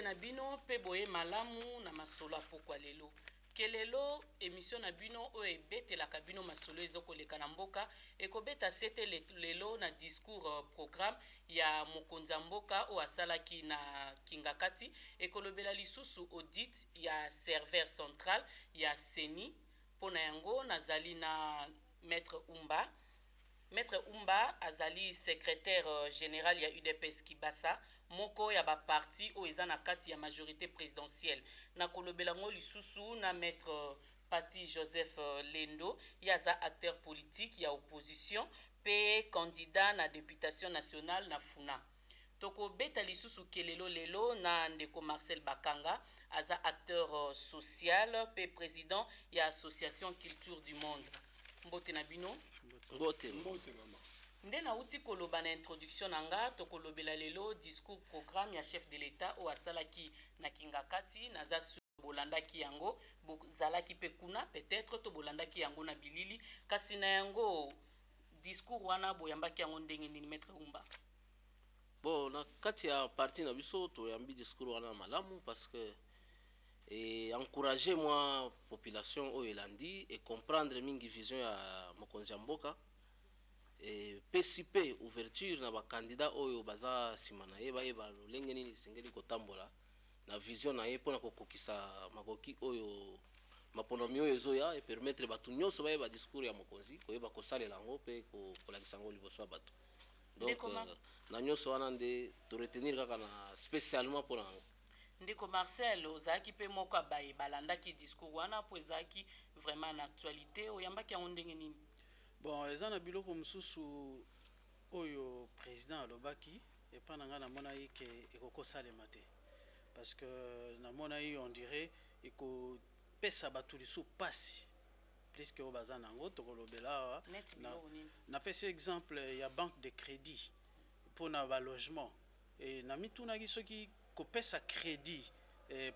na bino pe boye malamu na masolo pokwa lelo. Kelelo émission na bino o ebetelaka bino masolo ezokoleka na mboka ekobeta sete lelo na discours programme ya mokonzi ya mboka o asalaki na Kingakati ekolobela lisusu audit ya serveur central ya CENI pona yango nazali na Maître Umba. Maître Umba azali secrétaire général ya UDPS Kibasa moko ya ba parti o eza na kati ya majorité présidentielle na kolobela ngo lisusu na Maître Pati Joseph Lendo yaza acteur politique ya opposition pe candidat na députation nationale na Funa. Toko beta lisusu kelelo lelo na ndeko Marcel Bakanga aza acteur social pe président ya association culture du monde. Mbote na bino Mbote mama. Nde na uti koloba na introduction nanga tokolobela lelo discours programme ya chef de l'État o asalaki na Kingakati naza bolandaki yango bozalaki pe kuna peut-être to bolandaki yango na bilili kasi na yango discours wana boyambaki yango ndenge nini Maître Umba? Bon, na kati ya parti na biso to yambi discours wana malamu parce que encourager moi population o elandi et comprendre mingi vision ya mokonzi ya mboka et PCP ouverture na ba candidat oyo baza simana yeba lolenge nini sengeli kotambola na vision na ye pona kokokisa makoki oyo maponomi oyo ezoya et permettre batu nyonso ba discours ya mokonzi koyeba kosalela ngo pe kolakisa ngo liboso ya batu. Donc na nyonso wana nde to retenir kaka na spécialement pour ngo. Ndeko Marcel ozaki pe moko baye balandaki discours wana po ezaki vraiment na actualité oyambaki yango ndenge nini? Bon, ezana biloko mususu oyo président alobaki et pas nanga na mona yi ke ekoko salema te parce que na mona yi on dirait eko pesa batu lisu pasi plus que obaza nango tokolobela na pesa exemple ya banque de crédit pour na ba logement et na mituna ki soki ko pesa crédit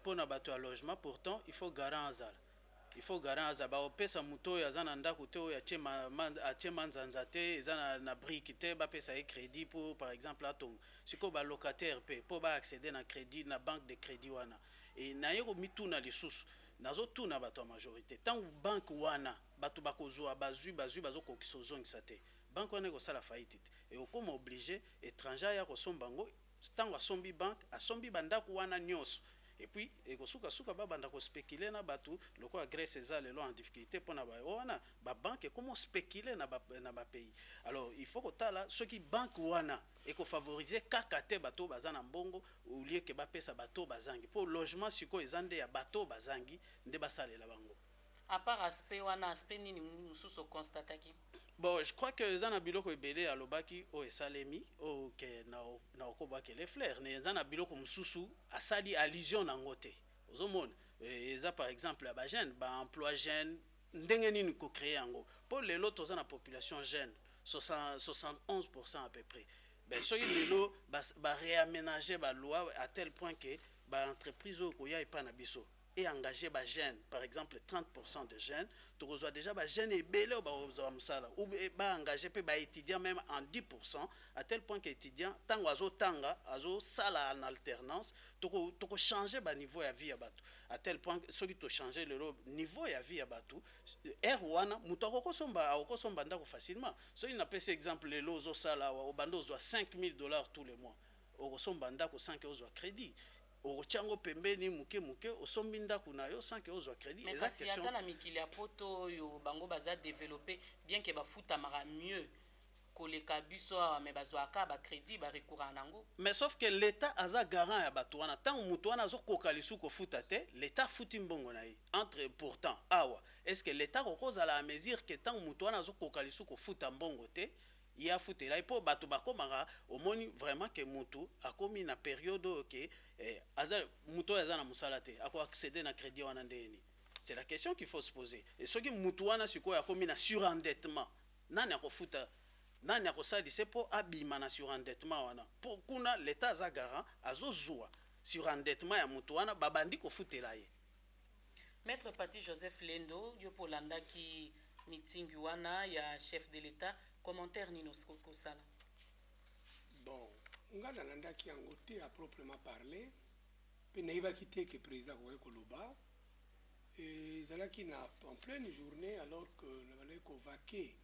pour na bato à logement pourtant il faut garant azal. Il faut garantir ba opesa muto ya zana ndako te ya chema nzanza te ezana na brique te ba pesa e crédit pour par exemple atong siko ba locataire pe pour ba accéder na crédit na banque de crédit wana et na yeko mituna lisusu nazo tuna bato majorité tant banque wana bato bakozwa bazo kokisozongisa te banque wana ko sala faillite et okoma obligé étranger ya ko sombango tango asombi banque asombi bandako wana nyonso. Et puis, suka banda ko spéculer na batu loko a Grèce eza lelo en difficulté pona ba wana ba banque comment spéculer na ba pays. Alors, il faut que tala ceux qui banque wana et ko favoriser kakate bato bazana mbongo au lieu que ba pesa bato bazangi. Pour logement siko ezande ya bato bazangi nde basalela bango. À part aspect wana aspect nini mususu constataki? Bon, je crois que zana biloko ebele alobaki o esalemi o ke na okobaki les fleurs ne zana biloko mususu asali allusion na ngote ozomona eza par exemple ba jeune ba emploi jeune ndenge nini ko créer yango pour lelo toza na population jeune 71% à peu près ben soki lelo ba réaménager ba loi à tel point que ba entreprise ko ya epa na biso et engager ba jeunes par exemple 30% de jeunes tu reçois déjà ba jeunes et belé ou ba engager pe ba étudiants même en 10% à tel point que étudiants tango azo sala en alternance toko changer ba niveau ya vie ya batu à tel point que ceux qui to changer le niveau ya vie ya batu wana mutako kosomba ndako facilement so il n'a pas cet exemple le lozo sala au bando zo $5,000 tous les mois au kosomba ndako 5 euros crédit au chango pembeni muke osombi ndako na yo sans que ozwa crédit mais kasi ata na mikili ya poto yo bango baza développer bien que bafuta mara mieux koleka biso mais bazwa ka ba crédit ba recours nango mais sauf que l'état aza garant ya bato wana tant muto wana zo kokalisu ko futa te l'état futi mbongo na ye entre pourtant awa est-ce que l'état kokoza la mesure que tant muto wana zo kokalisu ko futa mbongo te ya futela et pour bato bakomaka omoni vraiment que mutu akomi na période que azal mutu azana musala te ako accéder na crédit wana ndeni c'est la question qu'il faut se poser et ce qui mutu wana siko akomi na surendettement nani akofuta nani akosali c'est pour abima na surendettement wana pour kuna l'état aza garant azozwa surendettement ya mutu wana babandi kofutela ye. Maître Pati Joseph Lendo yo polanda ki meeting wana ya chef de l'État commentaire nino sala. Bon, ngana nandaki yango te à proprement parler mpe nayebaki te ke président akoki koloba ezalaki en pleine journée alors que nabandaki kovake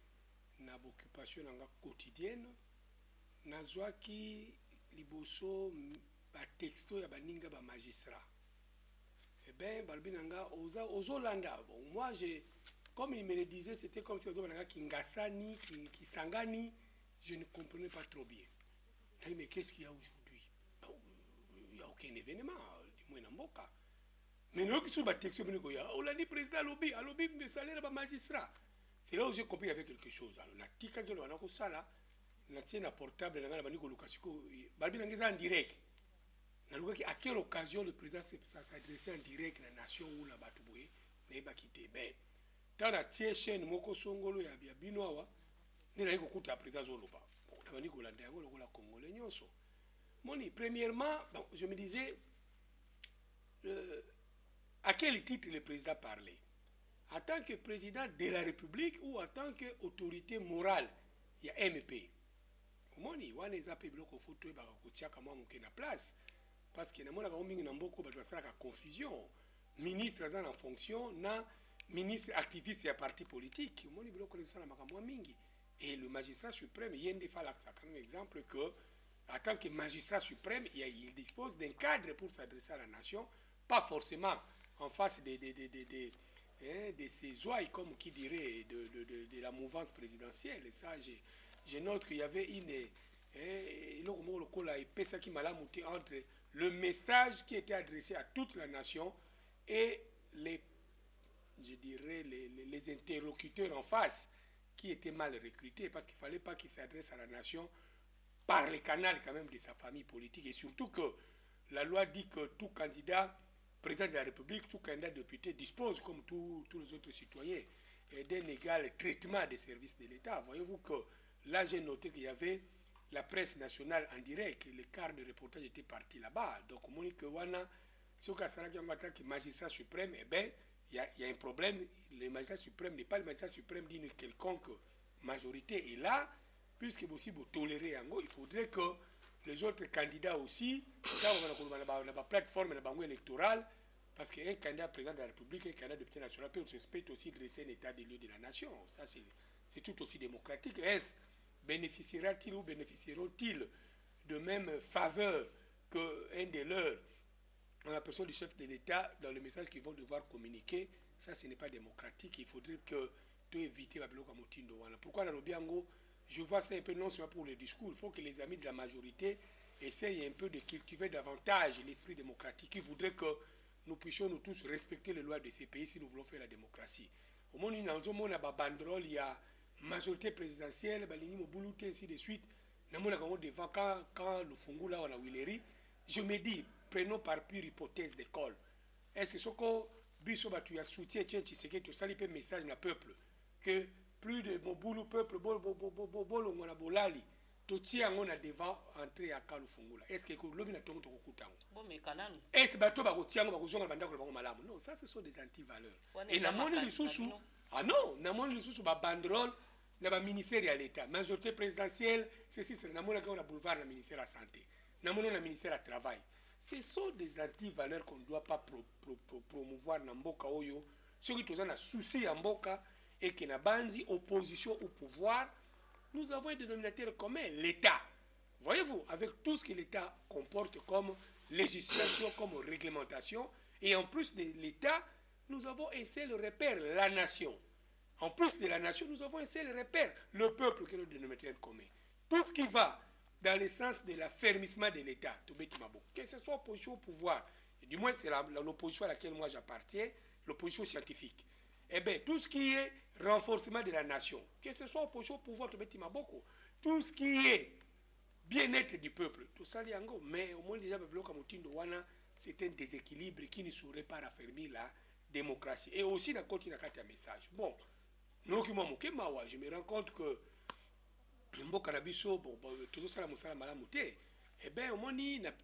na baoccupation na nga quotidienne nazwaki liboso batexto ya baninga bamagistrat. Eh bien, balobi na nga ozolanda. Bon, moi, comme il me le disait, c'était comme si Kingasani, Kisangani, je ne comprenais pas trop bien. Mais qu'est-ce qu'il y a aujourd'hui? Il n'y a aucun événement, du moins dans Mboka. Mais nous qui sommes batexto, on l'a dit président lobby, mais salaire de magistrat. C'est là où j'ai compris qu'il y avait quelque chose. Alors, on a dit que on a ça là, on a tient un portable, on a dit que en direct. À quelle occasion le président s'adressait en direct à la nation ou la Batoué, n'est pas quitté. Ben, dans la tienne chaîne, Moko Songolo, il y a Binoawa, n'est pas écouté à président Zoloba. Bon, on a dit qu'on l'a dit, on l'a congolais, nyonso. Moni, premièrement, bon, je me disais, à quel titre le président parlait? En tant que président de la République ou en tant qu'autorité morale, il y a MP. Moni, on a zappé bloc photo et bakotia kama mouké na place. Parce que namona ka mingi na mboko ba twasala ka confusion. Ministre azan en fonction na ministre activiste ya parti politique. Moni bloc les sala makambo mingi. Et le magistrat suprême yende fala ça comme exemple que en tant que magistrat suprême, il dispose d'un cadre pour s'adresser à la nation, pas forcément en face de ces ouailles, comme qui dirait, de la mouvance présidentielle. Et ça, je note qu'il y avait entre le message qui était adressé à toute la nation et les interlocuteurs en face qui étaient mal recrutés, parce qu'il ne fallait pas qu'ils s'adressent à la nation par les canaux quand même de sa famille politique. Et surtout que la loi dit que tout candidat président de la République, tout candidat député dispose, comme tous les autres citoyens, d'un égal traitement des services de l'État. Voyez-vous que là, j'ai noté qu'il y avait la presse nationale en direct, les quarts de reportage étaient partis là-bas. Donc, Monique Wana, ce que magistrat suprême, eh bien, il y a un problème. Le magistrat suprême n'est pas le magistrat suprême d'une quelconque majorité. Et là, puisque possible tolérer Ango, il faudrait que les autres candidats aussi, dans la plateforme électorale, parce qu'un candidat président de la République, un candidat député national peut aussi dresser un état des lieux de la nation. Ça, c'est tout aussi démocratique. Est-ce bénéficiera-t-il ou bénéficieront-ils de même faveur qu'un des leurs, en la personne du chef de l'État, dans le message qu'ils vont devoir communiquer? Ça, ce n'est pas démocratique. Il faudrait que tu évites Babyloko Moutindo. Pourquoi dans le Biango, je vois ça un peu non seulement pour le discours, il faut que les amis de la majorité essayent un peu de cultiver davantage l'esprit démocratique. Ils voudraient que nous puissions nous tous respecter les lois de ces pays si nous voulons faire la démocratie. Au moins, il y a un banderole, il y a majorité présidentielle, ainsi de suite. Devant quand le Fungu là, on a Willery, je me dis, prenons par pure hypothèse d'école. Est-ce que ce que Bisso tu as soutien, tu sais que tu as un message dans le peuple, que plus de mon boulot peuple, on a bolali, tout tient on a devant entrer à Kalufungula. Est-ce que l'homme n'a pas de kutang? Bon, mais Kanan. Est-ce que bateau va retirer on va rejoindre le bandage le malamu? Non, ça ce sont des anti-valeurs. Et la monnaie du sous ah non, la monnaie du sous ba banderole, la ministère à l'État, majorité présidentielle, ceci c'est la monnaie qu'on a boulevard la ministère de la santé, la monnaie la ministère du travail. Ce sont des anti-valeurs qu'on ne doit pas promouvoir dans Mboka Oyo. Ceux qui ont un souci en Mboka et qui n'a pas opposition au pouvoir, nous avons un dénominateur commun, l'État. Voyez-vous, avec tout ce que l'État comporte comme législation, comme réglementation, et en plus de l'État, nous avons un seul repère, la nation. En plus de la nation, nous avons un seul repère, le peuple qui est le dénominateur commun. Tout ce qui va dans le sens de l'affermissement de l'État, que ce soit opposition au pouvoir, du moins c'est l'opposition à laquelle moi j'appartiens, l'opposition scientifique. Eh bien, tout ce qui est renforcement de la nation, que ce soit opposition au pouvoir, tout ce qui est bien-être du peuple, tout ça, mais au moins déjà, c'est un déséquilibre qui ne saurait pas raffermir la démocratie. Et aussi, on continue à un message. Bon, je me rends compte que Mboka Nabiso, tout ça, eh bien, au moins, il y a un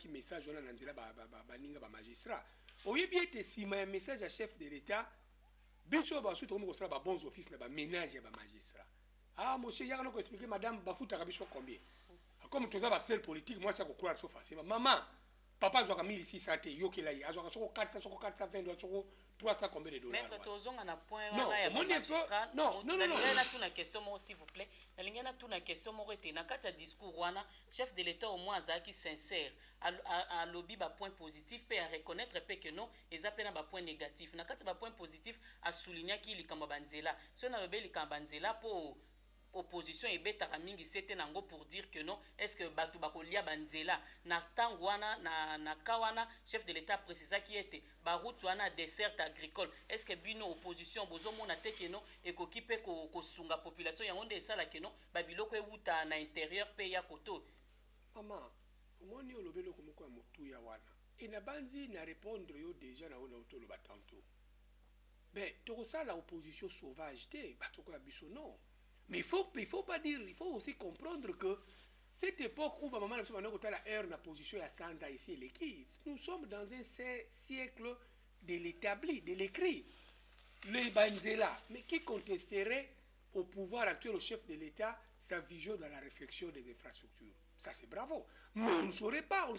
message dans le magistrat. Au lieu de si un message à chef de l'État, biso basuto comme ça bons office na ba ménage ya ba magistrat. Ah monsieur yaka no expliquer madame bafuta kabiso combien. Comme tous ça acteur politique moi ça ko croire so facilement. Maman, papa azwaka 1600 te yokela ye azwaka soko 400 soko 420 soko 300 combien de dollars Maître tozonga na point Non, wana ya omoni magistrat non. nalingai na tuna question moko s'il vous plaît nalingai na tuna question moko ete na kati ya discours wana chef de l'état au moins azalaki sincère alobi bapoint positif mpe areconnaître mpe ke non eza mpe na bapoint négatif na kati ya bapoint positif asoulignaki likambo ya banzela so nalobi likambo ya banzela mpo opposition ebetaka mingi sete nango pour dire que non est-ce que bato bakolia banzela na ntango wana na ka wana chef de l'état précisaki ete baroute wana desserte agricole est-ce que bino opposition bozomona te ke non ekoki mpe kosunga population yango nde esalaki non babiloko ewuta na intérieur mpe ya koto mama omoni olobi eloko moko ya motuya wana enabanzi na répondre yo déjà na ona otoloba tantôt ben tokosala opposition sauvage te batoko ya biso non. Mais il faut pas dire, il faut aussi comprendre que cette époque où maman n'a pas la heure na position à Santa ici l'équipe, nous sommes dans un siècle de l'établi, de l'écrit. Les Banzela, mais qui contesterait au pouvoir actuel, au chef de l'État, sa vision dans la réflexion des infrastructures. Ça c'est bravo. Mais on ne saurait pas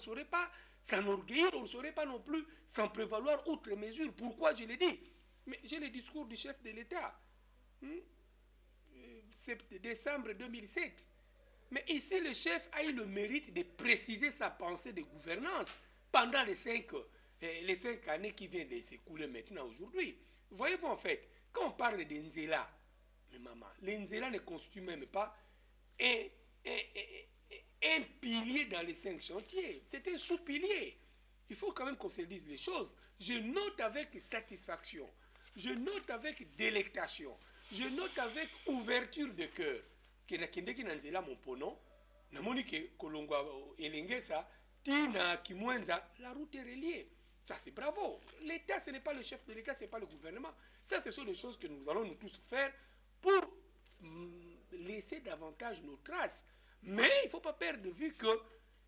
s'enorgueillir, on ne saurait pas non plus s'en prévaloir outre mesure. Pourquoi je l'ai dit? Mais j'ai le discours du chef de l'État. Décembre 2007. Mais ici, le chef a eu le mérite de préciser sa pensée de gouvernance pendant les 5 années qui viennent de s'écouler maintenant aujourd'hui. Voyez-vous en fait, quand on parle de Nzela, mais maman, l'Nzela ne constitue même pas un pilier dans les 5 chantiers. C'est un sous-pilier. Il faut quand même qu'on se dise les choses. Je note avec satisfaction, je note avec délectation, je note avec ouverture de cœur que nakendeki na nzela Mopono namoni ke kolongwa elengesa tina kimwenza la route est reliée. Ça c'est bravo. L'État ce n'est pas le chef de l'État, ce n'est pas le gouvernement. Ça ce sont des choses que nous allons nous tous faire pour laisser davantage nos traces. Mais il ne faut pas perdre de vue que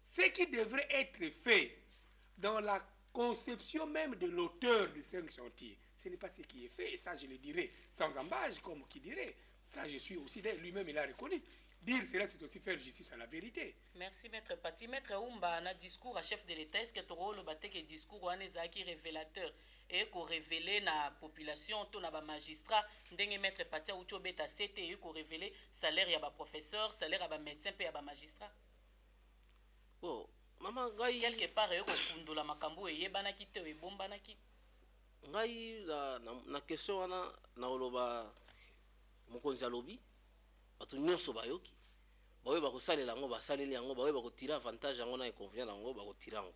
ce qui devrait être fait dans la conception même de l'auteur de ce chantier, ce n'est pas ce qui est fait, et ça je le dirais sans embâche, comme qui dirait. Ça je suis aussi lui-même il a reconnu. Dire cela c'est aussi faire justice à la vérité. Merci maître Pati. Maître Oumba na discours à chef de l'État, est-ce que toro le bateke discours wana ezaki révélateur et ko révéler na population to na ba magistrat ndenge maître Pati auto beta CT et ko révéler salaire ya ba professeur, salaire ya ba médecin pe ya ba magistrat. Oh, maman ngai quelque part e ko kundola makambo e yebanaki te e bombanaki. Ngai na question wana na oloba mokonzi alobi bato nyonso bayoki bawe bakosalela yango basaleli yango bawe bakotira avantage yango na inconvénient yango bakotira yango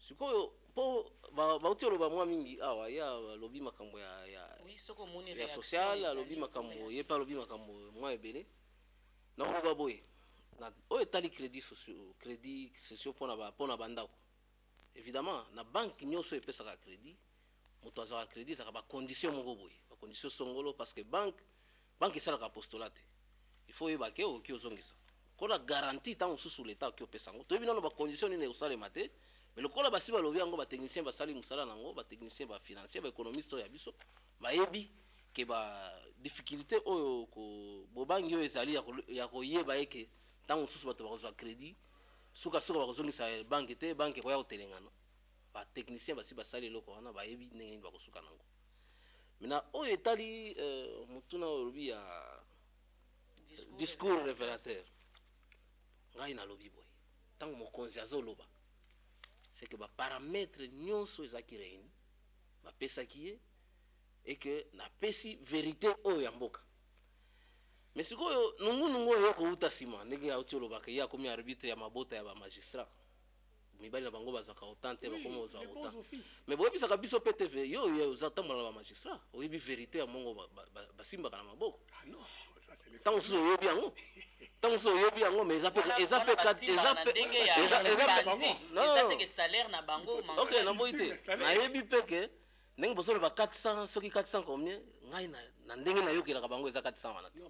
sikoyo po bauti oloba mwa mingi awa ya alobi makambo ya social alobi makambo ye pa alobi makambo mwa ebele na oloba boye na oyo etali crédit sociaux mpona bandako évidemment na banque nyonso epesaka crédit moto azwaka crédit ezaka bacondition moko boye bacondition songolo parce que banque esalaka postulat te il faut oyeba ke okoki ozongisa kola garantie ntango mosusu leta okoki opesa yango toyebi nano bacondition nini ekosalema te mais lokola basi balobi yango batechnicien basali mosala nango batechnicien bafinancier baéconomiste oyo ya biso bayebi ke badifficulté oyo bobangi oyo ezali ya koyeba eke ntango mosusu bato bakozwa crédit suka bakozongisa banke te banke ekoya kotelengana batechnicien basi basali eloko wana bayebi ndenge nini bakosuka nango mina oyo etali motuna oyo olobi ya discours révélateur ngai nalobi boye ntango mokonzi azoloba c'est que baparamètre nyonso ezaki réuni bapesaki ye et que napesi vérité oyo ya mboka mais sikoyo nungunungu oyo kouta nsima ndenge auti olobaka ye akomi arbitre ya mabota ya bamagistrat mibali na bango bazwaka autant te bakoma ozwa autant mais boyebisaka biso mpe te yo oza tambola na bamagistrat oyebi vérité ya mongo basimbaka na maboko ntango mosusu oyebi yango mais ok naboyi te nayebi mpe ke ndenge bozoloba 400 soki 400 combien ngai na ndenge nayokelaka bango eza 400 wana te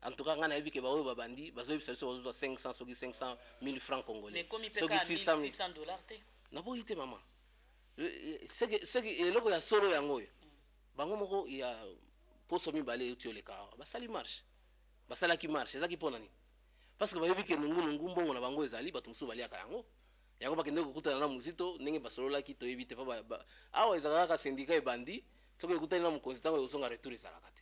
en tout cas ngai nayebi ke baoyo babandi bazoyebisa biso bazozwa 500 soki 500 000 francs congolais soki 600 dollars te naboyi te mama seki eloko ya solo yango oyo bango moko ya poso mibale euti oleka awa basalaki marche ezaki mpona nini parce que bayebi ke nungu mbongo na bango ezali bato mosusu baliaka yango yango bakende kokutana na muzito ndenge basololaki toyebi te pa awa ezalaka kaka syndicat ebandi soki ekutani na mokonzi ntango ekozonga retour ezalaka te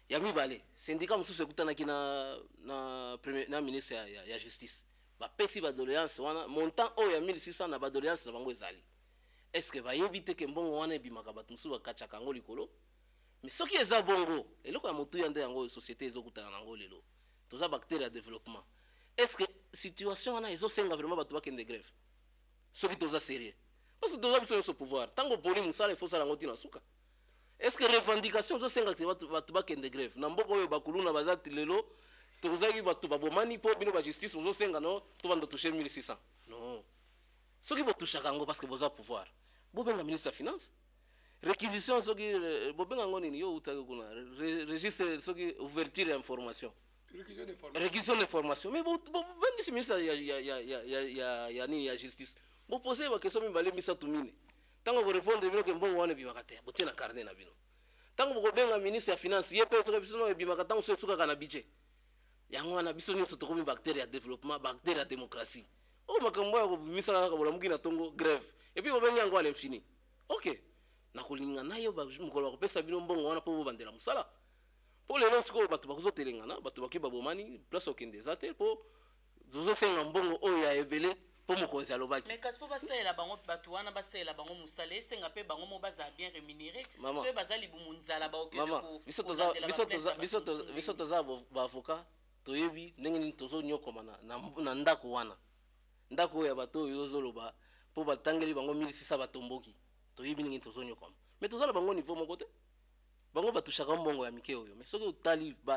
ya mibale syndicat mosusu ekutanaki na ministre ya justice bapesi badoléance wana montant oyo ya 1600 na badoléance na bango ezali est ce que bayebi te ke mbongo wana ebimaka bato mosusu bakatiaka yango likolo mais soki eza bongo eloko ya motuya nde yango société ezokutana nango lelo toza bactérie ya développement est ce que situation wana ezosenga vraiment bato bakende grève soki toza sérieux parce que toza biso nyonso pouvoir ntango poni mosala efosala yango ntina suka est ce que revendication ezosenga ke bato bakende grève na mboka oyo bakuluna baza lelo tozaki bato babomani mpo bino bajustice ozosenga no tobanda touche 1600 non soki botushaka yango parce que boza pouvoir bobenga ministre ya finance réquisition soki bobenga yango nini yo utaki kuna registre soki ouverture ya information réquisition d'information mais bobengisi ministre ya justice bopose bakeso mibale misatu mine ntango borépondre bino ke mbongo wana ebimaka te botie na carnet na bino ntango bokobenga ministre ya finance ye mpe soki biso no ebimaka ntango so esukaka na budget yango wana biso nyonso tokomi bactérie ya développement bactérie ya démocratie oyo makambo ya kobimisaka kaka bolamuki na ntongo grève epuis bobengi yango à l'infini ok nakolinga na yo mokolo bakopesa bino mbongo wana mpo bobandela mosala mpo lelo sikoyo bato bakozotelengana bato bakoki babomani place okende eza te mpo tozosenga mbongo oyo ya ebele mpo mokonzi alobaki mais kasi mpo basalela bango bato wana basalela bango mosala esenga mpe bango mo bazala bien rémunéré soki baza libumu nzala biso toza baavoka toyebi ndenge nini tozonyokoma na ndako wana ndako oyo ya bato oyo ozoloba mpo batangeli bango 1600 batomboki toyebi ndenge tozonyokoma mais toza na bango niveau moko te bango batushaka mbongo ya mike oyo mais soki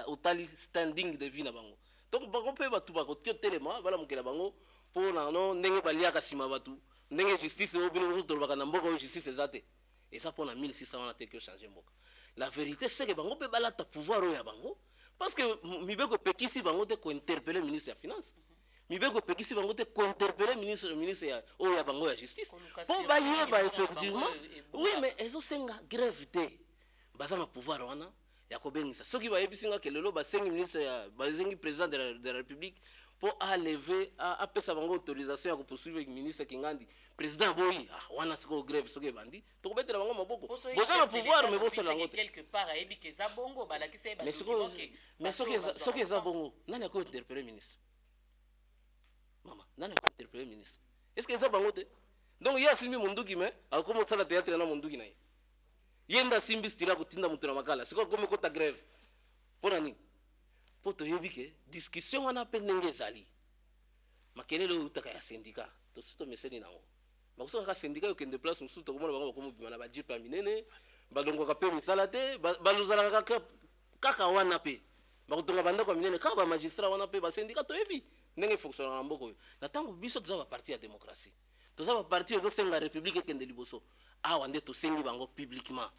otali standing de vie na bango donc bango mpe bato bakoki otelema balamukela bango mpo nano ndenge baliaka nsima bato ndenge justice oyo bino tolobaka na mboka oyo justice eza te eza mpo na 1600 wana te ke ochange mboka la vérité c'est que bango mpe balata pouvoir oyo ya bango parce que mibeko epekisi bango te kointerpele ministre ya finance mibeko epekisi bango te kointerpele ministre oyo ya bango ya justice mpo bayeba effectivement oui mais ezosenga grève te baza na pouvoir wana ya kobengisa soki bayebisi nga ke lelo basengi président de la république pour lever apesa bango autorisation ya kopoursuivre ministre Kingandi président boyi wana siko grève soki ebandi tokobetela bango maboko boza na pouvoir mais bosala yango te quelque part ayebi ke eza bongo balakisa ye mais soki eza bongo nani ako interpeller ministre mama nani ako interpeller ministre est ce que eza bango te donc ye asimbi munduki me akomi kosala théâtre na munduki na ye ye nde asimbi stila kotinda moto na makala sikoyo akomi kota grève mpo na nini mpo toyebi ke discussion wana mpe ndenge ezali makelele oyo eutaka ya syndicat tosusu tomeseni nango bakosoka kaka syndicat okende place mosusu tokomona bango bakomobima na bajipe ya minene balongwaka mpe misala te balozalaka kaka wana mpe bakotonga bandako ya minene kaka bamagistrat wana mpe basyndicat toyebi ndenge efonctionnaka na mboka oyo na ntango biso toza baparti ya démocratie toza baparti ezosenga république ekende liboso awa nde tosengi bango publiquement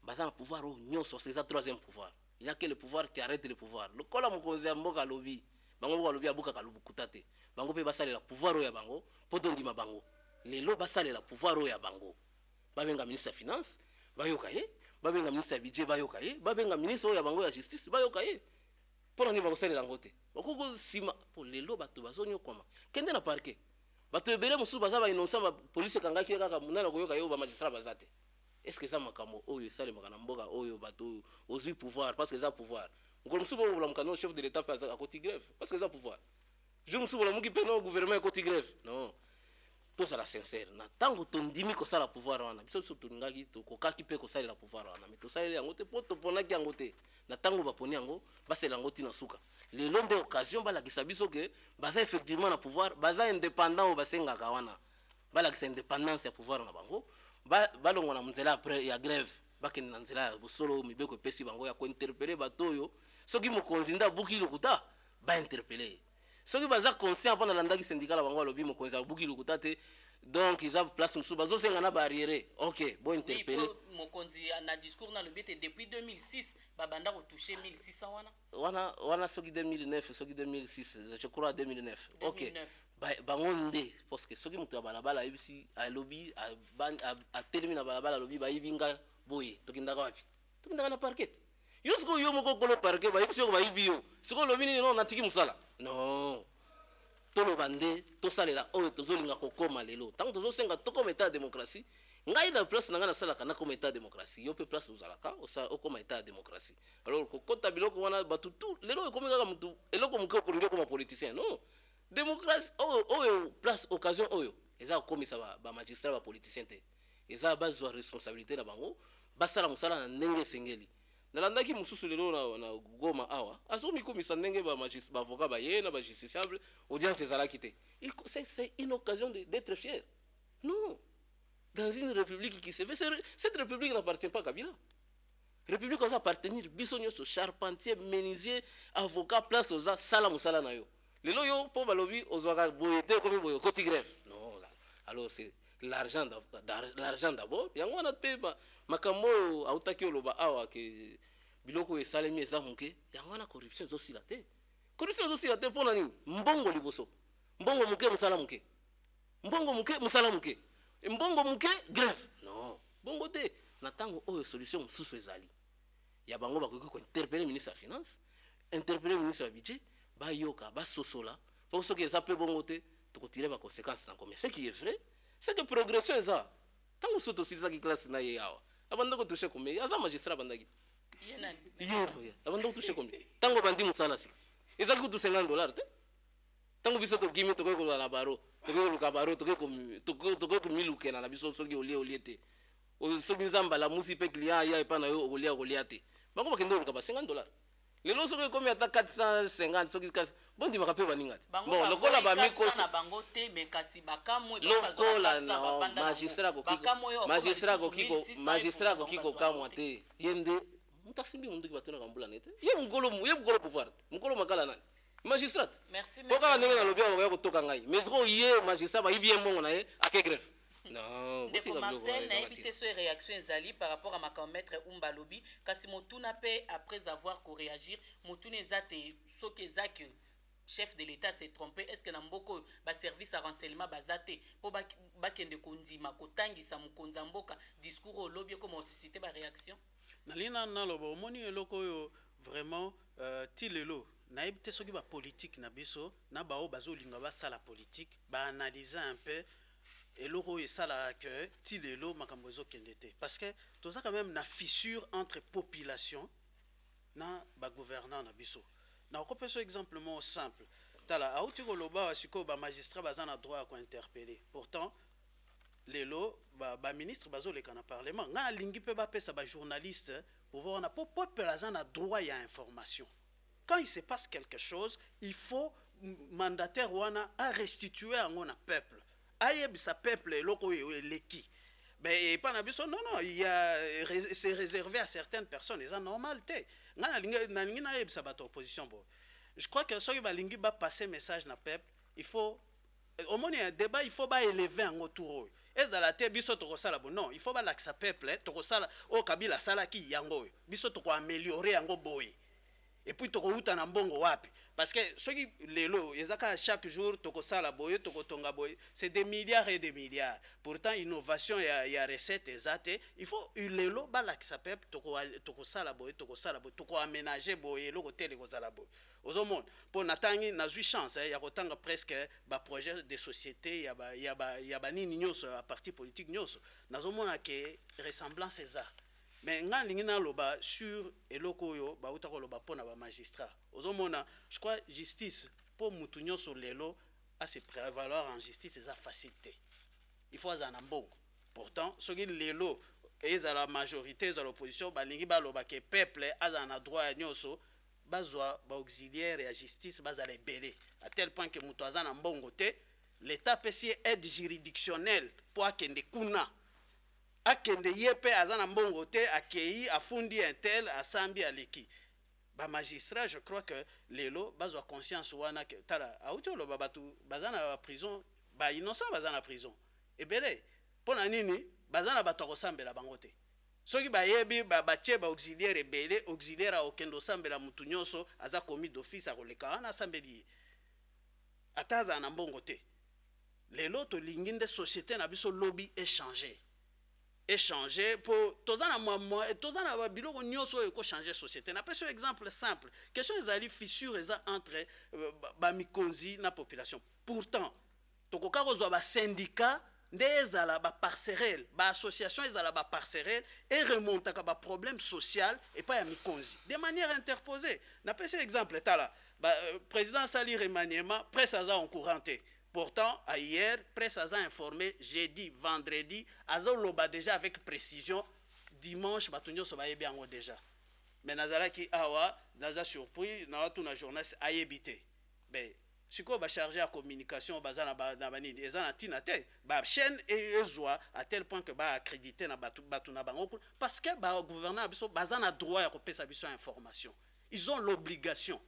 baza na pouvoir oyo nyonso parce que eza troisième pouvoir il y a que le pouvoir qui arrête le pouvoir lokola mokonzi ya mboka alobi bango mboka alobi abukaka lobukuta te bango mpe basalela pouvoir oyo ya bango mpo tondima bango lelo basalela pouvoir oyo ya bango babenga ministre ya finance bayoka ye babenga ministre ya budget bayoka ye babenga ministre oyo ya bango ya justice bayoka ye mpo na nini bakosalela yango te bakoko nsima mpo lelo bato bazonyokoma kende na parke bato ebele mosusu baza bainonsa bapolisi ekangaki kaka munana koyoka ye oyo bamagistrat baza te est ce que eza makambo oyo esalemaka na mboka oyo bato oyo ozwi pouvoir parce que eza pouvoir ngolo mosusu bolamuka no chef de l'état mpe akoti grève parce que eza pouvoir jour mosusu bolamuki mpe no gouvernement ekoti grève non tozala sincère na ntango tondimi kosala pouvoir wana biso biso tolingaki tokokaki mpe kosalela pouvoir wana mais tosaleli yango te mpo toponaki yango te na ntango baponi yango basalela yango ntina suka lelo nde occasion balakisa biso ke baza effectivement na pouvoir baza indépendant oyo basengaka wana balakisa indépendance ya pouvoir na bango balongwa na nzela après ya grève bakende na nzela ya bosolo mibeko epesi bango ya kointerpele bato oyo soki mokonzi nde abuki lokuta bainterpele soki baza conscient mpo nalandaki syndicat na bango alobi mokonzi abuki lokuta te donc eza place mosusu bazosenga na barriere ok bointerpele mokonzi na discours nalobi ete depuis 2006 babanda kotouche 1600 wana soki 2009 soki 2006 je crois 2009 ok bango nde parce que soki moto ya balabala ayebisi alobi atelemi na balabala alobi bayibi nga boye tokendaka wapi tokendaka na parquet yo siko yo moko kolo parquet ba yebisi yo ba ibio siko lo bini non natiki musala non toloba nde tosalela oyo tozolinga kokoma lelo ntango tozosenga tokoma état ya démocratie ngai na place na ngai nasalaka nakoma état ya démocratie yo mpe place ozalaka okoma état ya démocratie alors kokota biloko wana bato tu lelo ekomi kaka motu eloko moke okolingi okoma politicien non démocratie oyo place occasion oyo eza kokomisa bamagistrat bapoliticien te eza bazwa responsabilité na bango basala mosala na ndenge esengeli nalandaki mosusu lelo na Goma awa azomikomisa ndenge bavocat baye na bajusticiable audience ezalaki te c'est une occasion d'être fier non dans une république qui se fait cette république n'appartient pas à Kabila république oza appartenir biso nyonso charpentier menuisier avocat place oza sala mosala na yo lelo yo mpo balobi ozwaka boye te komi boye okoti grève non alors c'est l'argent d'abord yango wana mpe makambo oyo autaki oloba awa ke biloko oyo esalemi eza moke yango wana corruption ezosila te mpo na nini mbongo liboso mbongo moke mosala moke mbongo moke mosala moke mbongo moke grève non bongo te na ntango oyo solution mosusu ezali ya bango bakoki kointerpele ministre ya finance interpele ministre ya budget bayoka basosola mpo soki eza mpe bongo te tokotire baconséquence na combien ce qui est vrai c'est que progression eza ntango so tosilisaki classe na ye awa abanda kotouche combien aza magistrat abandaki abanda kotouche combien ntango bandi mosala sika ezaki kutu $50 te ntango biso tokimi tokoki kolala baro tokoki koluka baro tokoki komilukena na biso soki olie te soki nzambe alamusi mpe client aya epa na yo okolia te bango bakende koluka ba $50 lelo soki ekomi ata 450 soki bondimaka mpe baninga te bon lokola bamikosa bango te me kasi bakamwe lokola magistrat akoki kokamwa te ye nde moto asimbi monduki batonaka mbula nete ye mokolo pouvoir te mokolo makala nani magistrat po kaka ndenge nalobi akoya kotoka ngai mais sikoyo ye magistrat bayibi ye mbongo na ye ake grève ndeko Marcel nayebi te so réaction ezali par rapport à makambo maître Umba lobi kasi motuna pe après avoir koréagir motuna eza te soki eza ke chef de l'état s'est trompé est-ce que na mboko ba service à renseignement bazate po bakende kondima kotangisa mokonzi ya mboka discours olobi comme susciter ba réaction nalina naloba omoni eloko oyo vraiment ti lelo nayebi te soki bapolitique na biso na bao bazolinga basala politique baanalyse un peu eloko oyo esalaka ke ti lelo makambo ezokende te parce que toza quand même na fissure entre population na bagouvernant na biso na okopesa exemple mo simple tala auti koloba sikoyo bamagistrat baza na droit ya kointerpele pourtant lelo baministre bazoleka na parlement nga nalingi mpe bapesa bajournaliste pouvoir na po peuple aza na droit ya information quand il se passe quelque chose il faut mandataire wana a restituer yango na peuple ayebisa peuple eloko oyo eleki mais pas na biso non c'est réservé à certaines personnes eza normal te nga nalingi nayebisa bato opposition bo je crois que soki balingi bapasser message na peuple il faut omoni un débat il faut baélever yango tour oyo ezala te biso tokosala bo non il faut balakisa peuple tokosala oyo Kabila asalaki yango oyo biso tokoaméliorer yango boye et puis tokouta na mbongo wapi parce que soki lelo ezaka chaque jour tokosala boye tokotonga boye c'est des milliards et des milliards pourtant innovation ya recette ezate il faut lelo balakisa peuple tokosala boye tokoaménager boye eloko tele kozala boye ozomona mpo natangi nazwi chance ya kotanga presque baprojet de société ya banini nyonso ya parti politique nyonso nazomona ke ressemblance eza mais nga lingi naloba sur eloko oyo bauta koloba mpona bamagistrat ozomona je crois justice mpo mutu nyonso lelo a se prévaloir en justice eza facile te il faut aza na mbongo pourtant soki lelo ezala majorité ezala opposition balingi baloba ke peuple aza na droit ya nyonso bazwa baauxiliaire ya justice bazala ebele à tel point que mutu aza na mbongo te l'état pesi aide juridictionnelle mpo akende kuna akende ye mpe aza na mbongo te akei afundi un tel asambi aleki bamagistrat je crois que lelo bazwa conscience wana ke tala auti oloba bato baza na prison innocent baza na prison ebele mpo na nini baza na bato akosambela bango te soki bayebi batie baauxiliaire ebele auxiliaire akokende osambela mutu nyonso aza commis d'office akoleka wana asambeli ye ata aza na mbongo te lelo tolingi nde société na biso lobi échanger échanger pour tozana biloko nyonso eko changer société. Na pesa exemple simple. Question ezali fissure eza entre ba mikonzi na population. Pourtant, tokoka kozwa ba syndicat nde ezala ba parcelle, ba association ezala ba parcelle et remonta ka ba problème social et pas ya mikonzi. De manière interposée. Na pesa exemple tala. Président Sali remaniement presse aza en couranté. Pourtant, hier, presse a informé, jeudi, vendredi, Azo Loba déjà avec précision, dimanche, Batunyo Sobaye bien déjà. Mais Nazala qui awa, Naza surpris, Naza tout la journée, a évité. Ben, si quoi, chargé à communication, Bazana Banani, et Zana Tinate, ba chaîne et Ezoa, à tel point que ba accrédité na Batuna Bango, parce que ba gouverneur Bazana droit à couper sa information. Ils ont l'obligation,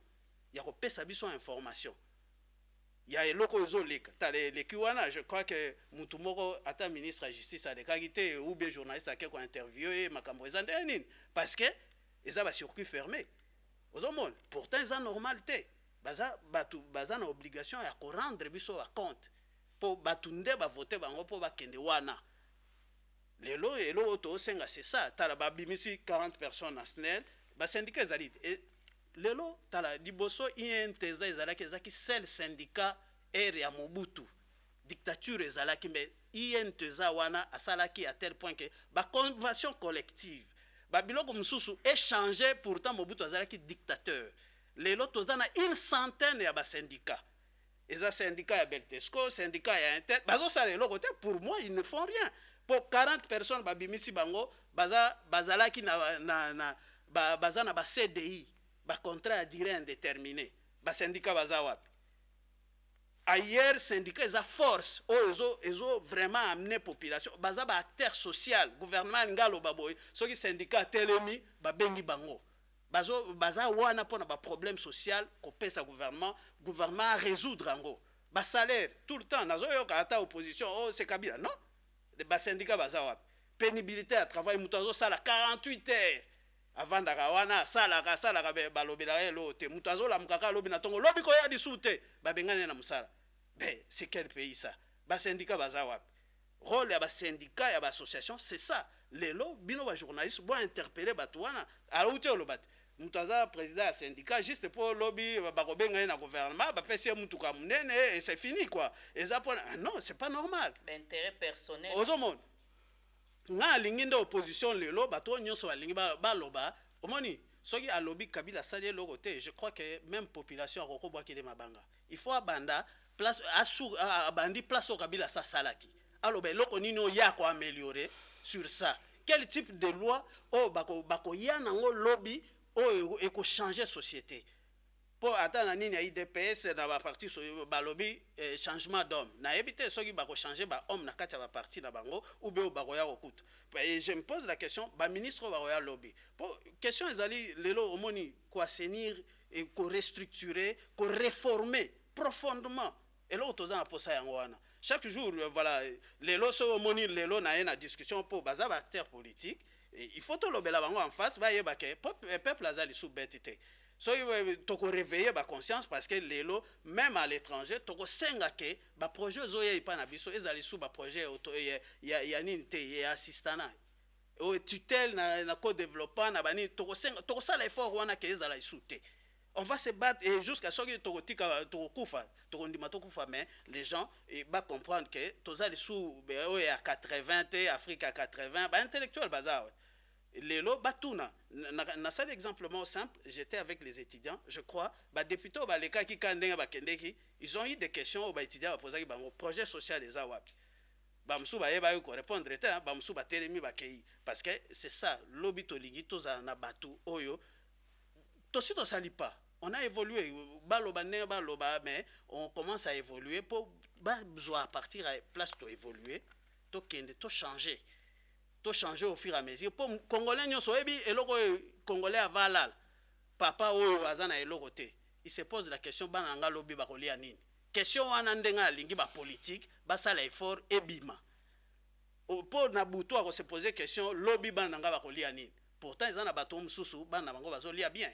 il y a couper sa information. Il y a eloko ezoleka les kiwana je crois que mutu moko ata ministre de justice a dekagité ou bien journaliste a quelque interview makambo ezande nini parce que eza ba circuit fermé ozomona pourtant eza normalité baza na obligation ya ko rendre biso ba compte po batunde ba voter bango po bakende wana lelo elo to senga c'est ça tala ba bimisi 40 personnes na SNEL ba syndicat ezali lelo tala liboso INTZ ezalaki ezaki seul syndicat ere ya Mobutu dictature ezalaki mais INTZ wana asalaki à tel point que ba convention collective ba biloko mususu échanger pourtant Mobutu azalaki dictateur lelo tozana une centaine ya ba syndicat eza syndicat ya Beltesco syndicat ya Intel bazo sala eloko te pour moi ils ne font rien pour 40 personnes ba bimisi bango bazalaki baza na ba CDI ba contrat à durée indéterminée ba syndicat baza wapi ailleurs syndicat eza force ezo vraiment amener population baza ba acteur social gouvernement ngalo baboy soki syndicat telemi ba bengi bango baza wana pona ba problème social ko pesa gouvernement résoudre ango ba salaire tout le temps nazo yoka ata opposition c'est Kabila non ba syndicat baza wapi pénibilité à travail mutazo sala 48 heures avant d'arawana salaka balobela elo te mutazo la mukaka lobi na tongo lobi ko ya disute ba bengane na musala ben c'est quel pays ça ba syndicat baza wapi rôle ya ba syndicat ya ba association c'est ça lelo bino ba journaliste bo interpeller batuana alouti olobate mutaza président ya syndicat juste pour lobby ba ko bengane na gouvernement ba pesi mutuka munene et c'est fini quoi et ça non c'est pas normal d'intérêt personnel ozomone nga lingi nde opposition lelo bato nyonso balingi baloba omoni soki alobi Kabila sali loko te je crois que même population akoko bwakile mabanga il faut abanda place abandi place au Kabila sa salaki aloba loko nino ya ko améliorer sur ça quel type de loi bako ya nango lobby eko changer société pour attendre nini ya IDPS na ba parti so balobi changement d'homme na éviter soki bako changer ba homme na kati ya ba parti na bango ou bien bako ya kokuta et je me pose la question ba ministre bako ya lobby pour question ezali lelo omoni ko assainir et ko restructurer ko réformer profondément et là tozana posa yango wana chaque jour voilà lelo so omoni lelo na na discussion pour baza ba acteur politique il faut to lobela bango en face ba yeba ke peuple azali sous bêtité. So toko réveiller ba conscience parce que lelo même à l'étranger toko senga ke ba projet zoye ipa na biso ezali sous ba projet auto ya nini te ya assistana o tutelle na co-développement na bani toko senga toko sala effort wana ke ezala isute on va se battre et jusqu'à ce que toko tika toko kufa toko ndima toko kufa mais les gens ba comprendre que tozali sous ya 80 te Afrique à 80 ba intellectuel bazar lelo batuna na ça exemple simple j'étais avec les étudiants je crois ba député ba leka ki kandenga ba kendeki ils ont eu des questions au ba étudiants ba poser ba projet social les awapi ba msu ba yeba ko répondre te ba msu ba telemi ba kei parce que c'est ça lobito ligi toza na batu oyo to si to sali pas on a évolué baloba ne baloba mais on commence à évoluer pour ba besoin à partir à place to évoluer to kende to changer to changer au fur et à mesure pour congolais nyonso ebi eloko congolais avalal papa oyo azana eloko te il se pose la question bananga lobi ba kolia nini question wana ndenga lingi ba politique ba sala effort ebima pour na buto a se poser question lobi bananga ba kolia nini pourtant ezana bato mususu bana bango bazolia bien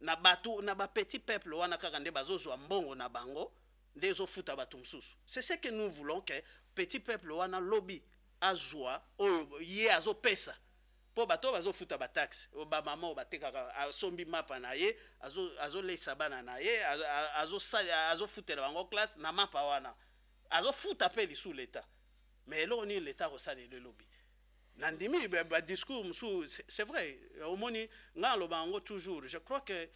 na bato na ba petit peuple wana kaka nde bazozwa mbongo na bango ndezo futa bato mususu c'est ce que nous voulons que petit peuple wana lobi azwa oyo ye azopesa mpo bato bazofuta bataxe bamama oyo batekaka asombi mapa na ye azolesa bana na ye azofutela bango classe na mapa wana azofuta mpe lisu leta mais eloko nini leta akosalela elobi na ndimi badiscours mosusu c'est vrai omoni nga aloba yango toujours je crois que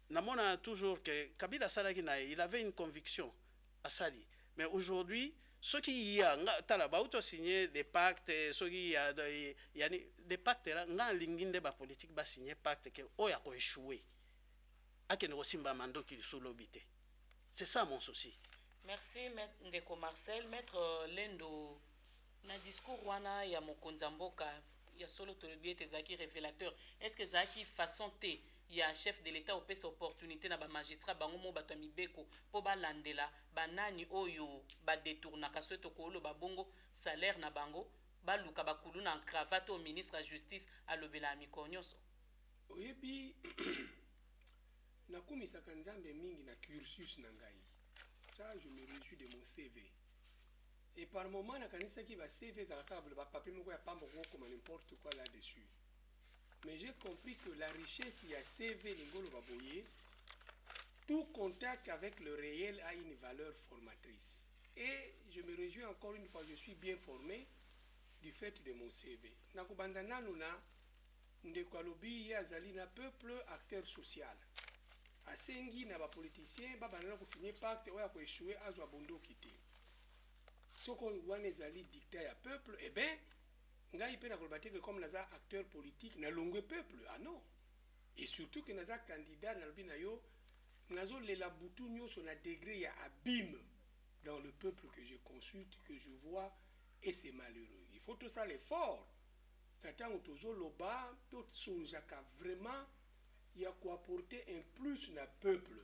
namona toujours que Kabila asalaki na ye il avait une conviction asali mais aujourd'hui ceux qui y a tala bauto signé des pactes ceux qui y a des pactes là nga linginde ba politique ba signé pacte que oya ko échouer akene ko simba mandoki solobité c'est ça mon souci. Merci maître Ndeko Marcel. Maître Lendo na discours wana ya mokonza mboka ya solo tolobi ete zaki révélateur est-ce que zaki façon te ya chef de l'état opesa opportunité na ba magistrat bango mo bato mibeko po balandela banani oyo badetournaka soto kolo babongo salaire na bango baluka bakulu na cravate au ministre de la justice alobela mikonyoso oyebi nakumisaka nzambe mingi na cursus na ngai ça je me réjouis de mon CV et par moment nakanisaki ba CV zakaka ba papier moko ya pambo comme n'importe quoi là-dessus. Mais j'ai compris que la richesse, il y a CV, Lingolo Baboye, tout contact avec le réel a une valeur formatrice. Et je me réjouis encore une fois, je suis bien formé du fait de mon CV. Nakubandana nuna, Ndekwalobi, Yazali, na peuple, acteur social. Asengi, na ba politicien, babanana pour signer pacte, oya pour échouer, azwa bondo kité. Soko wane zali dictat ya peuple, eh ben, ngai pe na kolobate que comme naza acteur politique na longwe peuple ah non et surtout que naza candidat na lobi na yo nazo lela butu nyonso na degré ya abîme dans le peuple que je consulte que je vois et c'est malheureux il faut tout ça l'effort tatango tozo loba tout sonjaka vraiment ya ko apporter un plus na peuple